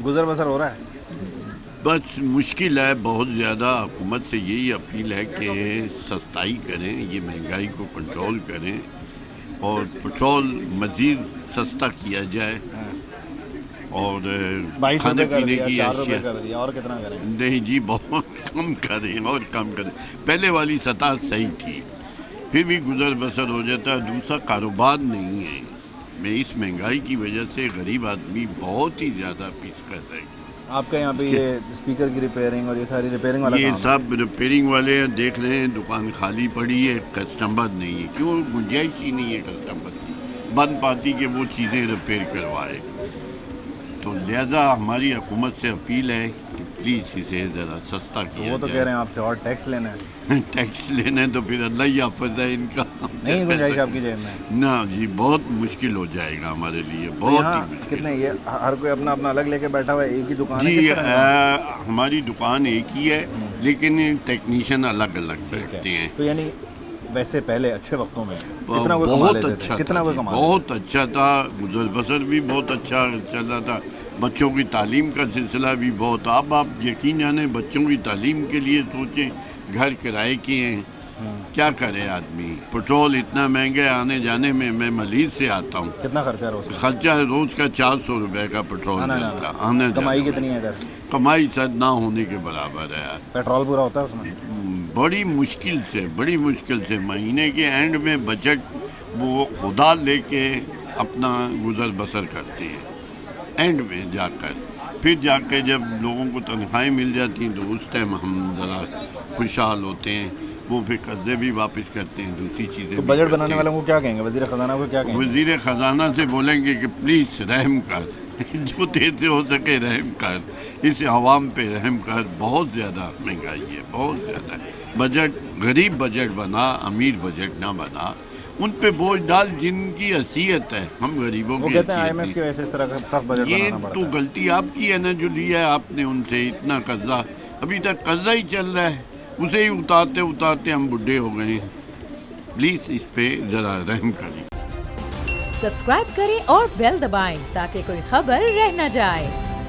गुजर बसर हो रहा है? बस मुश्किल है बहुत ज़्यादा. हुकूमत से यही अपील है कि सस्ताई करें, ये महंगाई को कंट्रोल करें और पेट्रोल मज़ीद सस्ता किया जाए और 22 खाने रुपये कर पीने दिया, की 4 रुपये अशिया. कर दिया, और कितना करें? नहीं जी, बहुत कम करें और कम करें. पहले वाली सतह सही थी, फिर भी गुजर बसर हो जाता है. दूसरा कारोबार नहीं है. मैं इस महंगाई की वजह से गरीब आदमी बहुत ही ज़्यादा पीस कर रहे हैं. आपके यहाँ पे ये स्पीकर की रिपेयरिंग और ये सारी रिपेयरिंग वाला ये काम है? सब रिपेयरिंग वाले हैं, देख रहे हैं दुकान खाली पड़ी है, कस्टमर नहीं है. क्यों? गुंजाइश ही नहीं है कस्टमर की. बंद पाती के वो चीज़ें रिपेयर करवाए. तो लिहाजा हमारी हुकूमत से अपील है कि प्लीज़ इसे ज़रा सस्ता किया वो तो कह रहे हैं आपसे और टैक्स लेना है. टैक्स लेना है तो फिर अल्लाह ही हाफ़िज़ है इनका. नहीं गुंजाइश आपकी जेब में? ना जी, बहुत मुश्किल हो जाएगा हमारे लिए, तो बहुत ही यहाँ मुश्किल. कितने ये हर कोई अपना अपना अलग लेके बैठा हुआ है, एक ही दुकान है? जी किस तरह है? हमारी दुकान एक ही है लेकिन टेक्नीशियन अलग अलग बैठते हैं. तो यानी वैसे पहले अच्छे वक्तों में कितना कोई कमा बहुत लेते अच्छा थे? कितना था कोई जी, कमा बहुत अच्छा था. गुजर बसर भी बहुत अच्छा चल रहा था. बच्चों की तालीम का सिलसिला भी बहुत. अब आप यकीन जाने बच्चों की तालीम के लिए सोचें, घर किराए के हैं, क्या करे आदमी. पेट्रोल इतना महंगा आने जाने में. मैं मलीज से आता हूँ, कितना खर्चा है रोज का? खर्चा रोज़ का 400 रुपये का पेट्रोल आना मिलता. जाना. आने कमाई जाने कितनी है इधर? में. कमाई सर ना होने के बराबर है. पेट्रोल पूरा होता है उसमें? बड़ी मुश्किल से महीने के एंड में बजट वो खुदा लेके अपना गुजर बसर करते हैं. एंड में जाकर फिर जाकर जब लोगों को तनख्वाहें मिल जाती हैं तो उस टाइम हम ज़रा खुशहाल होते हैं. वो फिर कर्जे भी वापस करते हैं, दूसरी चीज़ें. तो भी बजट करते बनाने हैं. वालों को क्या कहेंगे? वजीर खजाना को क्या कहेंगे? वज़ीर ख़जाना से बोलेंगे कि प्लीज़ रहम कर, जो तेज़ हो सके रहम कर, इस आवाम पे रहम कर. बहुत ज़्यादा महंगाई है, बहुत ज़्यादा. बजट गरीब बजट बना, अमीर बजट ना बना. उन पे बोझ डाल जिनकी हैसियत है. हम गरीबों वो की कहते हैं हैसियत IMF की नहीं. वजह से इस तरह का सख्त बजट ये बनाना तो पड़ता है. गलती आपकी है ना, जो लिया है आपने उनसे इतना कर्जा. अभी तक कर्जा ही चल रहा है, उसे ही उतारते उतारते हम बुढ़े हो गए हैं. प्लीज़ इस पे ज़रा रहम करिए. सब्सक्राइब करें और बेल दबाएं ताकि कोई खबर रह न जाए.